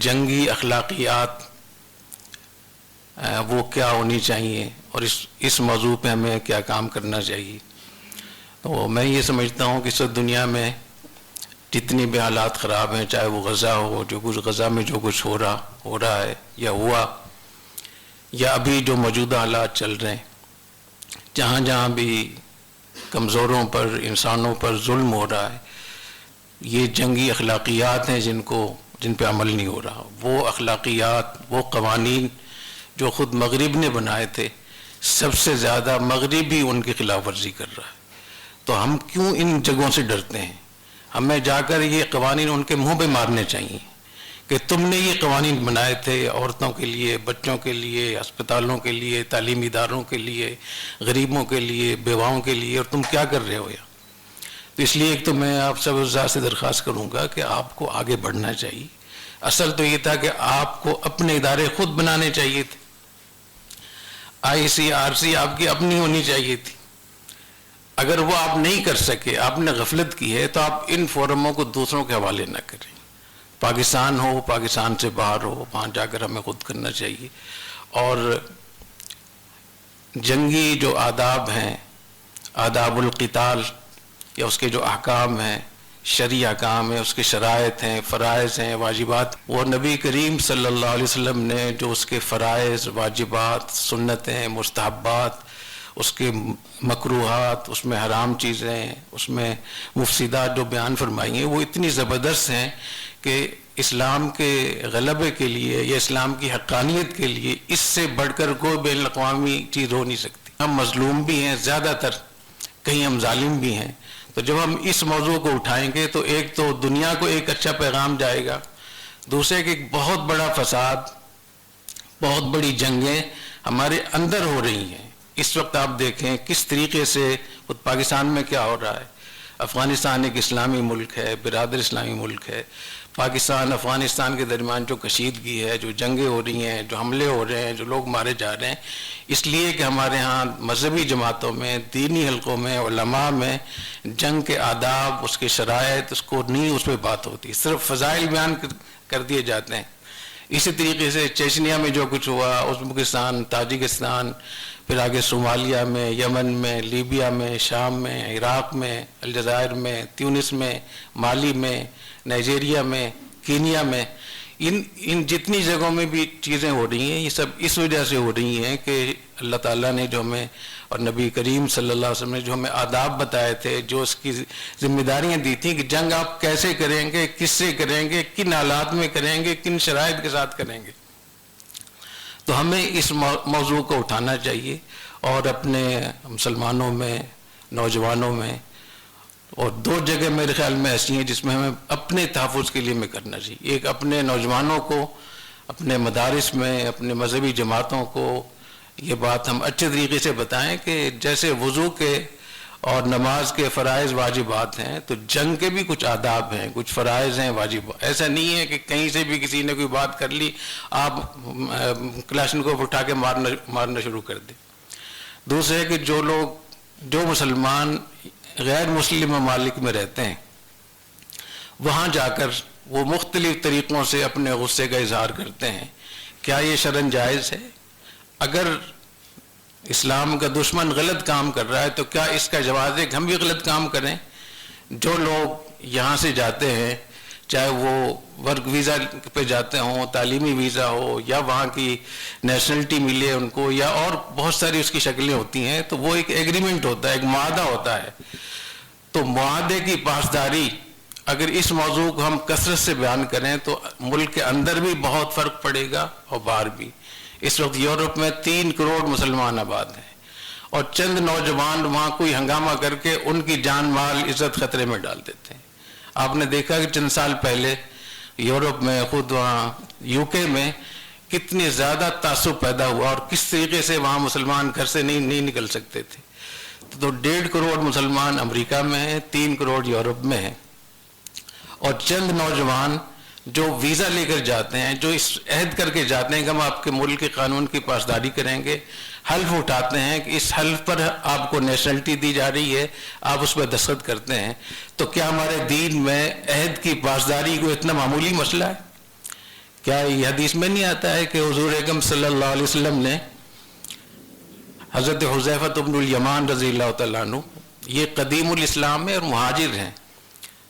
جنگی اخلاقیات وہ کیا ہونی چاہیے اور اس موضوع پہ ہمیں کیا کام کرنا چاہیے. تو میں یہ سمجھتا ہوں کہ اس دنیا میں جتنی بھی حالات خراب ہیں، چاہے وہ غزہ ہو، جو کچھ غزہ میں جو کچھ ہو رہا ہے یا ہوا، یا ابھی جو موجودہ حالات چل رہے ہیں، جہاں جہاں بھی کمزوروں پر، انسانوں پر ظلم ہو رہا ہے، یہ جنگی اخلاقیات ہیں جن پہ عمل نہیں ہو رہا. وہ اخلاقیات، وہ قوانین جو خود مغرب نے بنائے تھے، سب سے زیادہ مغرب ہی ان کی خلاف ورزی کر رہا ہے. تو ہم کیوں ان جگہوں سے ڈرتے ہیں؟ ہمیں جا کر یہ قوانین ان کے منہ پہ مارنے چاہیے کہ تم نے یہ قوانین بنائے تھے عورتوں کے لیے، بچوں کے لیے، ہسپتالوں کے لیے، تعلیمی اداروں کے لیے، غریبوں کے لیے، بیواؤں کے لیے، اور تم کیا کر رہے ہو یہاں؟ تو اس لیے ایک تو میں آپ سب سے درخواست کروں گا کہ آپ کو آگے بڑھنا چاہیے. اصل تو یہ تھا کہ آپ کو اپنے ادارے خود بنانے چاہیے تھے. ICRC آپ کی اپنی ہونی چاہیے تھی. اگر وہ آپ نہیں کر سکے، آپ نے غفلت کی ہے، تو آپ ان فورموں کو دوسروں کے حوالے نہ کریں. پاکستان ہو، پاکستان سے باہر ہو، وہاں جا کر ہمیں خود کرنا چاہیے. اور جنگی جو آداب ہیں، آداب القتال، یا اس کے جو احکام ہیں، شرعی احکام ہیں، اس کے شرائط ہیں، فرائض ہیں، واجبات، وہ نبی کریم صلی اللہ علیہ وسلم نے جو اس کے فرائض، واجبات، سنتیں، مستحبات، اس کے مکروہات، اس میں حرام چیزیں، اس میں مفسدات جو بیان فرمائی ہیں، وہ اتنی زبردست ہیں کہ اسلام کے غلبے کے لیے یا اسلام کی حقانیت کے لیے اس سے بڑھ کر کوئی بین الاقوامی چیز ہو نہیں سکتی. ہم مظلوم بھی ہیں زیادہ تر، کہیں ہم ظالم بھی ہیں. تو جب ہم اس موضوع کو اٹھائیں گے تو ایک تو دنیا کو ایک اچھا پیغام جائے گا، دوسرے کہ ایک بہت بڑا فساد، بہت بڑی جنگیں ہمارے اندر ہو رہی ہیں. اس وقت آپ دیکھیں کس طریقے سے خود پاکستان میں کیا ہو رہا ہے. افغانستان ایک اسلامی ملک ہے، برادر اسلامی ملک ہے. پاکستان افغانستان کے درمیان جو کشیدگی ہے، جو جنگیں ہو رہی ہیں، جو حملے ہو رہے ہیں، جو لوگ مارے جا رہے ہیں، اس لیے کہ ہمارے ہاں مذہبی جماعتوں میں، دینی حلقوں میں، علماء میں جنگ کے آداب، اس کے شرائط، اس کو نہیں، اس پہ بات ہوتی، صرف فضائل بیان کر دیے جاتے ہیں. اسی طریقے سے چیچنیا میں جو کچھ ہوا، ازبکستان، تاجکستان، پھر آگے صومالیہ میں، یمن میں، لیبیا میں، شام میں، عراق میں، الجزائر میں، تیونس میں، مالی میں، نائجیریا میں، کینیا میں، ان جتنی جگہوں میں بھی چیزیں ہو رہی ہیں، یہ سب اس وجہ سے ہو رہی ہیں کہ اللہ تعالیٰ نے جو ہمیں اور نبی کریم صلی اللہ علیہ وسلم نے جو ہمیں آداب بتائے تھے، جو اس کی ذمہ داریاں دی تھیں کہ جنگ آپ کیسے کریں گے، کس سے کریں گے، کن حالات میں کریں گے، کن شرائط کے ساتھ کریں گے. تو ہمیں اس موضوع کو اٹھانا چاہیے اور اپنے مسلمانوں میں، نوجوانوں میں، اور دو جگہ میرے خیال میں ایسی ہیں جس میں ہمیں اپنے تحفظ کے لیے میں کرنا چاہیے. ایک اپنے نوجوانوں کو اپنے مدارس میں، اپنے مذہبی جماعتوں کو یہ بات ہم اچھے طریقے سے بتائیں کہ جیسے وضو کے اور نماز کے فرائض واجبات ہیں، تو جنگ کے بھی کچھ آداب ہیں، کچھ فرائض ہیں، واجبات. ایسا نہیں ہے کہ کہیں سے بھی کسی نے کوئی بات کر لی آپ کلاشنکوف اٹھا کے مارنا شروع کر دیں. دوسرے کہ جو مسلمان غیر مسلم ممالک میں رہتے ہیں، وہاں جا کر وہ مختلف طریقوں سے اپنے غصے کا اظہار کرتے ہیں. کیا یہ شرعاً جائز ہے؟ اگر اسلام کا دشمن غلط کام کر رہا ہے تو کیا اس کا جواز ہے کہ ہم بھی غلط کام کریں؟ جو لوگ یہاں سے جاتے ہیں، چاہے وہ ورک ویزا پہ جاتے ہوں، تعلیمی ویزا ہو، یا وہاں کی نیشنلٹی ملے ان کو، یا اور بہت ساری اس کی شکلیں ہوتی ہیں، تو وہ ایک ایگریمنٹ ہوتا ہے، ایک معاہدہ ہوتا ہے. تو معاہدے کی پاسداری اگر اس موضوع کو ہم کثرت سے بیان کریں تو ملک کے اندر بھی بہت فرق پڑے گا اور باہر بھی. اس وقت یورپ میں 3 کروڑ مسلمان آباد ہیں، اور چند نوجوان وہاں کوئی ہنگامہ کر کے ان کی جان مال عزت خطرے میں ڈال دیتے ہیں. آپ نے دیکھا کہ چند سال پہلے یورپ میں، خود وہاں UK میں کتنی زیادہ تعصب پیدا ہوا اور کس طریقے سے وہاں مسلمان گھر سے نہیں نکل سکتے تھے. تو 1.5 کروڑ مسلمان امریکہ میں ہیں، 3 کروڑ یورپ میں ہیں، اور چند نوجوان جو ویزا لے کر جاتے ہیں، جو اس عہد کر کے جاتے ہیں کہ ہم آپ کے ملک کے قانون کی پاسداری کریں گے، حلف اٹھاتے ہیں کہ اس حلف پر آپ کو نیشنلٹی دی جا رہی ہے، آپ اس پہ دستخط کرتے ہیں. تو کیا ہمارے دین میں عہد کی پاسداری کو اتنا معمولی مسئلہ ہے کیا یہ حدیث میں نہیں آتا ہے کہ حضور اکرم صلی اللہ علیہ وسلم نے حضرت حذیفہ بن الیمان رضی اللہ تعالیٰ عنہ، یہ قدیم الاسلام ہے اور مہاجر ہیں،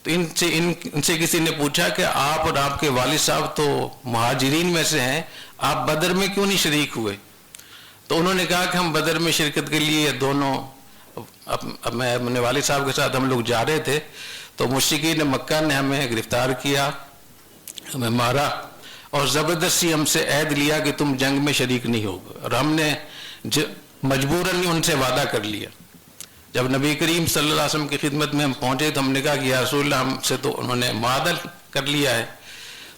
تو ان سے کسی نے پوچھا کہ آپ اور آپ کے والد صاحب تو مہاجرین میں سے ہیں، آپ بدر میں کیوں نہیں شریک ہوئے؟ تو انہوں نے کہا کہ ہم بدر میں شرکت کے لیے دونوں، میں اپنے والد صاحب کے ساتھ ہم لوگ جا رہے تھے، تو مشرکین مکہ نے ہمیں گرفتار کیا، ہمیں مارا اور زبردستی ہم سے عہد لیا کہ تم جنگ میں شریک نہیں ہوگے، اور ہم نے مجبوراً ان سے وعدہ کر لیا۔ جب نبی کریم صلی اللہ علیہ وسلم کی خدمت میں ہم پہنچے تو ہم نے کہا کہ یا رسول اللہ، ہم سے تو انہوں نے معاہدہ کر لیا ہے،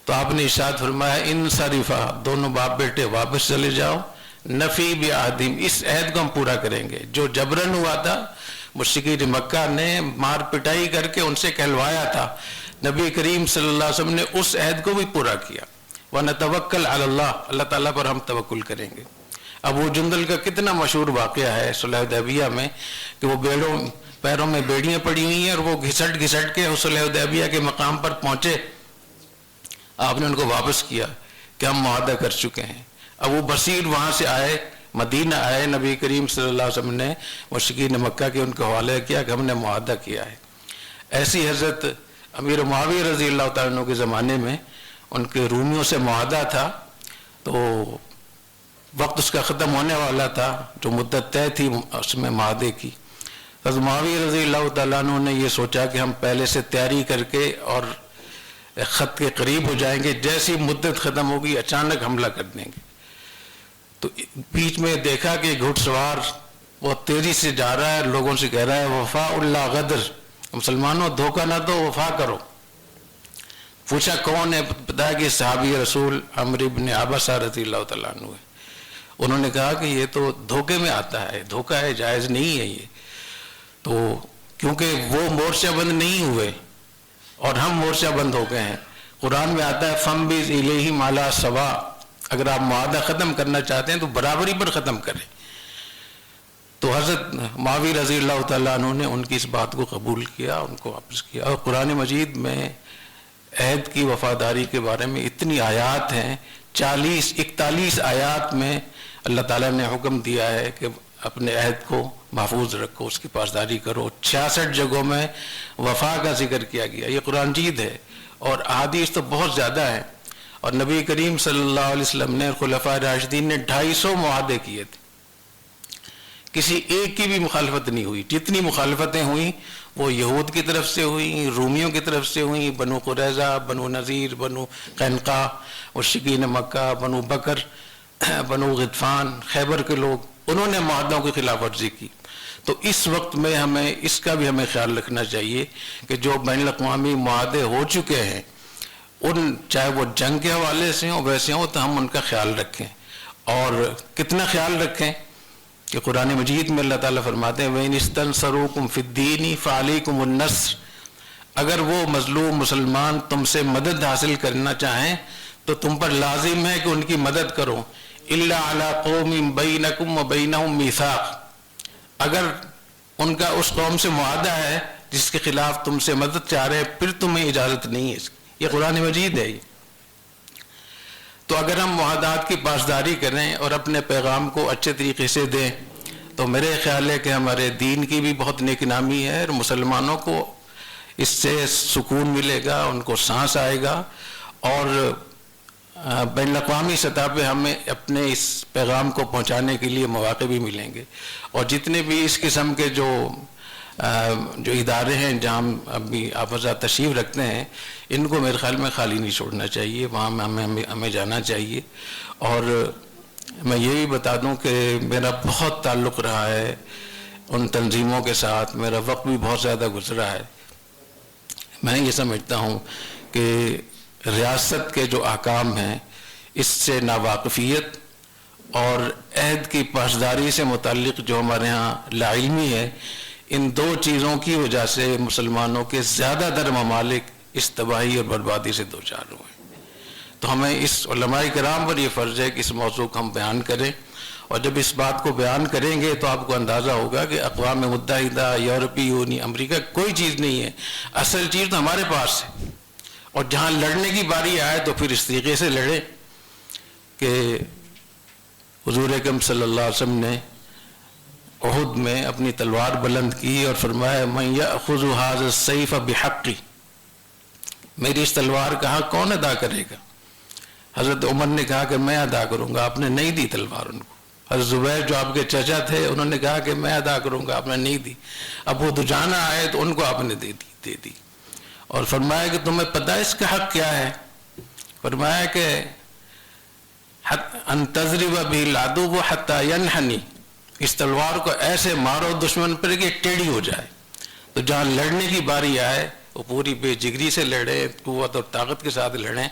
تو آپ نے ارشاد فرمایا انصرفا، دونوں باپ بیٹے واپس چلے جاؤ، نفی بعہدہم، اس عہد کو ہم پورا کریں گے۔ جو جبرن ہوا تھا، مشرکین مکہ نے مار پٹائی کر کے ان سے کہلوایا تھا، نبی کریم صلی اللہ علیہ وسلم نے اس عہد کو بھی پورا کیا۔ وَنَتَوَكَّلْ عَلَى اللَّهِ، اللہ تعالیٰ پر ہم توکل کریں گے۔ ابو جندل کا کتنا مشہور واقعہ ہے صلح حدیبیہ میں کہ وہ پیروں میں بیڑیاں پڑی ہوئی ہیں اور وہ گھسٹ کے صلح حدیبیہ کے مقام پر پہنچے، آپ نے ان کو واپس کیا کہ ہم معاہدہ کر چکے ہیں۔ ابو بصیر وہاں سے آئے، مدینہ آئے، نبی کریم صلی اللہ علیہ وسلم نے مشرکین مکہ کے ان کو حوالے کیا کہ ہم نے معاہدہ کیا ہے۔ ایسی حضرت امیر معاویہ رضی اللہ تعالیٰ عنہ کے زمانے میں ان کے رومیوں سے معاہدہ تھا، تو وقت اس کا ختم ہونے والا تھا، جو مدت طے تھی اس میں معاہدے کی۔ حضرت معاویہ رضی اللہ تعالیٰ عنہ نے یہ سوچا کہ ہم پہلے سے تیاری کر کے اور خط کے قریب ہو جائیں گے، جیسی مدت ختم ہوگی اچانک حملہ کر دیں گے۔ تو بیچ میں دیکھا کہ گھڑ سوار بہت تیزی سے جا رہا ہے، لوگوں سے کہہ رہا ہے وفاء اللہ غدر، مسلمانوں دھوکہ نہ دو، وفا کرو۔ پوچھا کون ہے؟ بتایا کہ صحابی رسول عمرو بن عبسہ رضی اللہ تعالیٰ عنہ ہے۔ انہوں نے کہا کہ یہ تو دھوکے میں آتا ہے، دھوکہ ہے، جائز نہیں ہے یہ۔ تو کیونکہ وہ مورچہ بند نہیں ہوئے اور ہم مورچہ بند ہو گئے ہیں، قرآن میں آتا ہے فَمْبِذْ إِلَيْهِمْ عَلَىٰ سَوَاءٍ، اگر آپ معاہدہ ختم کرنا چاہتے ہیں تو برابری پر ختم کریں۔ تو حضرت معاویہ رضی اللہ تعالیٰ عنہ نے ان کی اس بات کو قبول کیا، ان کو واپس کیا۔ اور قرآن مجید میں عہد کی وفاداری کے بارے میں اتنی آیات ہیں، 41 آیات میں اللہ تعالیٰ نے حکم دیا ہے کہ اپنے عہد کو محفوظ رکھو، اس کی پاسداری کرو۔ 66 جگہوں میں وفا کا ذکر کیا گیا، یہ قرآن مجید ہے، اور احادیث تو بہت زیادہ ہیں۔ اور نبی کریم صلی اللہ علیہ وسلم نے، خلفائے راشدین نے 250 معاہدے کیے تھے، کسی ایک کی بھی مخالفت نہیں ہوئی۔ جتنی مخالفتیں ہوئیں وہ یہود کی طرف سے ہوئیں، رومیوں کی طرف سے ہوئیں، بنو قریظہ، بنو نذیر، بنو قینقاع، مشرکین مکہ، بنو بکر، بنو غطفان، خیبر کے لوگ، انہوں نے معاہدوں کی خلاف ورزی کی۔ تو اس وقت میں ہمیں اس کا بھی ہمیں خیال رکھنا چاہیے کہ جو بین الاقوامی معاہدے ہو چکے ہیں، ان چاہے وہ جنگ کے حوالے سے ہوں ویسے ہوں، تو ہم ان کا خیال رکھیں۔ اور کتنا خیال رکھیں کہ قرآن مجید میں اللہ تعالیٰ فرماتے ہیں وَإِنِ اسْتَنصَرُوكُمْ فِي الدِّينِ فَعَلَيْكُمُ النَّصْرُ، اگر وہ مظلوم مسلمان تم سے مدد حاصل کرنا چاہیں تو تم پر لازم ہے کہ ان کی مدد کرو۔ إِلَّا عَلَىٰ قَوْمٍ بَيْنَكُمْ وَبَيْنَهُمْ مِيثَاقٌ، اگر ان کا اس قوم سے معاہدہ ہے جس کے خلاف تم سے مدد چاہ رہے ہیں، پھر تمہیں اجازت نہیں ہے اس کی۔ یہ قرآن مجید ہے۔ تو اگر ہم معاہدات کی پاسداری کریں اور اپنے پیغام کو اچھے طریقے سے دیں تو میرے خیال ہے کہ ہمارے دین کی بھی بہت نیک نامی ہے، اور مسلمانوں کو اس سے سکون ملے گا، ان کو سانس آئے گا، اور بین الاقوامی سطح پہ ہمیں اپنے اس پیغام کو پہنچانے کے لیے مواقع بھی ملیں گے۔ اور جتنے بھی اس قسم کے جو ادارے ہیں جہاں ہم ابھی آپ حضرات تشریف رکھتے ہیں، ان کو میرے خیال میں خالی نہیں چھوڑنا چاہیے، وہاں ہمیں جانا چاہیے۔ اور میں یہ بھی بتا دوں کہ میرا بہت تعلق رہا ہے ان تنظیموں کے ساتھ، میرا وقت بھی بہت زیادہ گزرا ہے۔ میں یہ سمجھتا ہوں کہ ریاست کے جو احکام ہیں اس سے ناواقفیت اور عہد کی پاسداری سے متعلق جو ہمارے ہاں لاعلمی ہے، ان دو چیزوں کی وجہ سے مسلمانوں کے زیادہ تر ممالک اس تباہی اور بربادی سے دوچار ہوئے۔ تو ہمیں اس علماء کرام پر یہ فرض ہے کہ اس موضوع کو ہم بیان کریں، اور جب اس بات کو بیان کریں گے تو آپ کو اندازہ ہوگا کہ اقوام متحدہ، یورپی یونین، امریکہ کوئی چیز نہیں ہے، اصل چیز تو ہمارے پاس ہے، اور جہاں لڑنے کی باری آئے تو پھر اس طریقے سے لڑے کہ حضور اکرم صلی اللہ علیہ وسلم نے احد میں اپنی تلوار بلند کی اور فرمایا من یأخذ ھذا السیف بحقی، میری اس تلوار کا حق کون ادا کرے گا؟ حضرت عمر نے کہا کہ میں ادا کروں گا، آپ نے نہیں دی تلوار ان کو۔ حضرت زبیر جو آپ کے چچا تھے انہوں نے کہا کہ میں ادا کروں گا، آپ نے نہیں دی۔ ابو دجانہ آئے تو ان کو آپ نے دے دی اور فرمایا کہ تمہیں پتہ ہے اس کا حق کیا ہے؟ فرمایا کہ ان تضرب به العدو حتى ينحني، اس تلوار کو ایسے مارو دشمن پر کہ ٹیڑھی ہو جائے۔ تو جہاں لڑنے کی باری آئے وہ پوری بے جگری سے لڑیں، قوت اور طاقت کے ساتھ لڑیں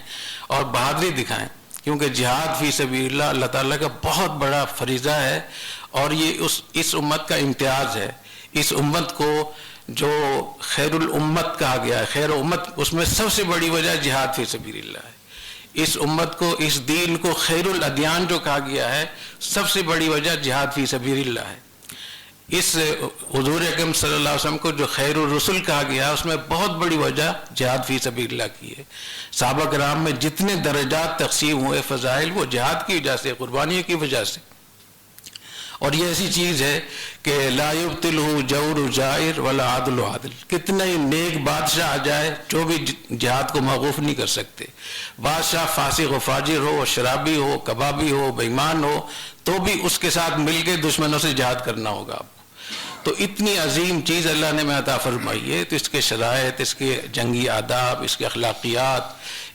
اور بہادری دکھائیں، کیونکہ جہاد فی سبیل اللہ اللہ تعالیٰ کا بہت بڑا فریضہ ہے اور یہ اس امت کا امتیاز ہے۔ اس امت کو جو خیر الامت کہا گیا ہے، خیر امت، اس میں سب سے بڑی وجہ جہاد فی سبیل اللہ ہے۔ اس امت کو، اس دین کو خیر الادیان جو کہا گیا ہے، سب سے بڑی وجہ جہاد فی سبیل اللہ ہے۔ اس حضور اکرم صلی اللہ علیہ وسلم کو جو خیر الرسل کہا گیا ہے، اس میں بہت بڑی وجہ جہاد فی سبیل اللہ کی ہے۔ صحابہ کرام میں جتنے درجات تقسیم ہوئے فضائل، وہ جہاد کی وجہ سے، قربانیوں کی وجہ سے۔ اور یہ ایسی چیز ہے کہ لا یبطلہ جور جائر ولا عدل عادل، کتنا ہی نیک بادشاہ آ جائے جو بھی جہاد کو موقوف نہیں کر سکتے۔ بادشاہ فاسق و فاجر ہو، شرابی ہو، کبابی ہو، بے ایمان ہو، تو بھی اس کے ساتھ مل کے دشمنوں سے جہاد کرنا ہوگا آپ کو۔ تو اتنی عظیم چیز اللہ نے میں عطا فرمائی ہے، تو اس کے شرائط، اس کے جنگی آداب، اس کے اخلاقیات،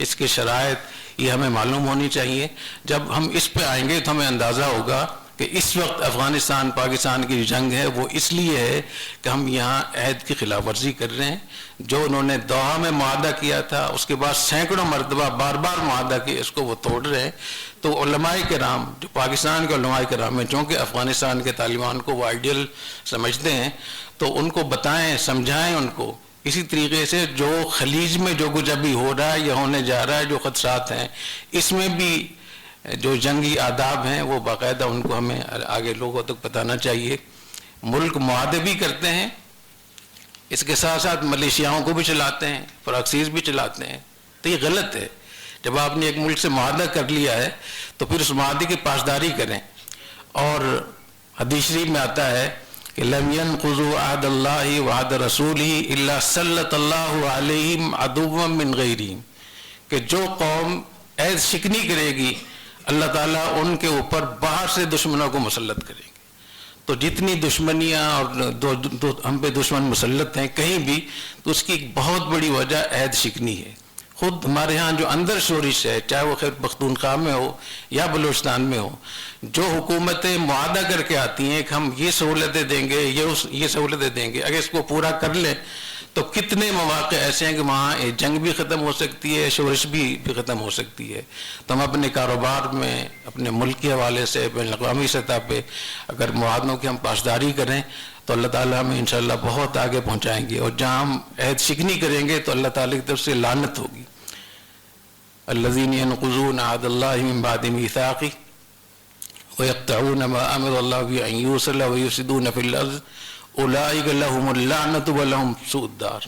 اس کے شرائط، یہ ہمیں معلوم ہونی چاہیے۔ جب ہم اس پہ آئیں گے تو ہمیں اندازہ ہوگا کہ اس وقت افغانستان پاکستان کی جنگ ہے وہ اس لیے ہے کہ ہم یہاں عہد کی خلاف ورزی کر رہے ہیں۔ جو انہوں نے دوحہ میں معاہدہ کیا تھا، اس کے بعد سینکڑوں مرتبہ بار بار معاہدہ کیا، اس کو وہ توڑ رہے ہیں۔ تو علماء کرام، جو پاکستان کے علماء کرام ہیں، چونکہ افغانستان کے طالبان کو وہ آئیڈیل سمجھتے ہیں، تو ان کو بتائیں، سمجھائیں ان کو۔ اسی طریقے سے جو خلیج میں جو کچھ ابھی ہو رہا ہے یا ہونے جا رہا ہے، جو خدشات ہیں، اس میں بھی جو جنگی آداب ہیں وہ باقاعدہ ان کو ہمیں آگے لوگوں تک بتانا چاہیے۔ ملک معاہدے بھی کرتے ہیں، اس کے ساتھ ساتھ ملیشیاؤں کو بھی چلاتے ہیں، پراکسیز بھی چلاتے ہیں، تو یہ غلط ہے۔ جب آپ نے ایک ملک سے معاہدہ کر لیا ہے تو پھر اس معاہدے کی پاسداری کریں۔ اور حدیث شریف میں آتا ہے کہ لم ينقضوا عہد اللہ وعہد رسولہ الا سلط اللہ علیہم عدوا من غیرہم، کہ جو قوم عہد شکنی کرے گی اللہ تعالیٰ ان کے اوپر باہر سے دشمنوں کو مسلط کریں گے۔ تو جتنی دشمنیاں اور ہم پہ دشمن مسلط ہیں کہیں بھی، تو اس کی ایک بہت بڑی وجہ عہد شکنی ہے۔ خود ہمارے ہاں جو اندر شورش ہے، چاہے وہ خیر پختونخوا میں ہو یا بلوچستان میں ہو، جو حکومتیں معاہدہ کر کے آتی ہیں کہ ہم یہ سہولتیں دیں گے، یہ سہولتیں دیں گے، اگر اس کو پورا کر لیں تو کتنے مواقع ایسے ہیں کہ وہاں جنگ بھی ختم ہو سکتی ہے، شورش بھی ختم ہو سکتی ہے۔ تو ہم اپنے کاروبار میں، اپنے ملک کے حوالے سے، بین الاقوامی سطح پہ اگر معاہدوں کی ہم پاسداری کریں تو اللہ تعالیٰ ہمیں انشاءاللہ بہت آگے پہنچائیں گے۔ اور جہاں ہم عہد شکنی کریں گے تو اللہ تعالیٰ کی طرف سے لعنت ہوگی۔ الذین ینقضون عہد اللہ من بعد میثاقہ ویقطعون ما امر اللہ بہ ان یوصل ویفسدون فی الارض اولئک لہم اللعنۃ ولہم سوء الدار،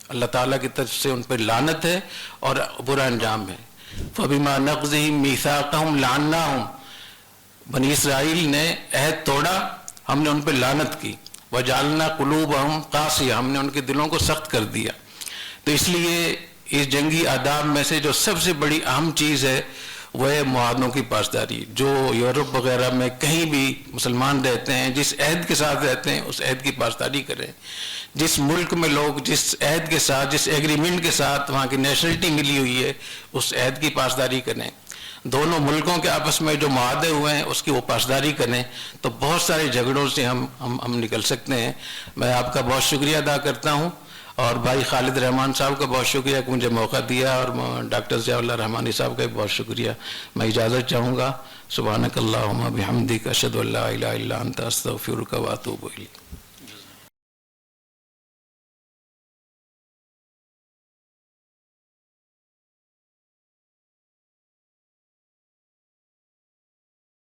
اللہ تعالیٰ کی طرف سے ان پہ لعنت ہے اور برا انجام ہے۔ فبما نقضہم میثاقہم لعناہم، بنی اسرائیل نے عہد توڑا، ہم نے ان پہ لعنت کی۔ وجعلنا قلوبہم قاسیہ، ہم نے ان کے دلوں کو سخت کر دیا۔ تو اس لیے اس جنگی آداب میں سے جو سب سے بڑی اہم چیز ہے وہ ہے معاہدوں کی پاسداری۔ جو یورپ وغیرہ میں کہیں بھی مسلمان رہتے ہیں، جس عہد کے ساتھ رہتے ہیں اس عہد کی پاسداری کریں۔ جس ملک میں لوگ جس عہد کے ساتھ، جس ایگریمنٹ کے ساتھ وہاں کی نیشنلٹی ملی ہوئی ہے، اس عہد کی پاسداری کریں۔ دونوں ملکوں کے آپس میں جو معاہدے ہوئے ہیں اس کی وہ پاسداری کریں، تو بہت سارے جھگڑوں سے ہم نکل سکتے ہیں۔ میں آپ کا بہت شکریہ ادا کرتا ہوں، اور بھائی خالد رحمان صاحب کا بہت شکریہ کہ مجھے موقع دیا، اور ڈاکٹر ضیاء اللہ رحمانی صاحب کا بھی بہت شکریہ۔ میں اجازت چاہوں گا۔ سبحانک اللہم بحمدک، اشہد ان لا الہ الا انت، استغفرک واتوب الیک۔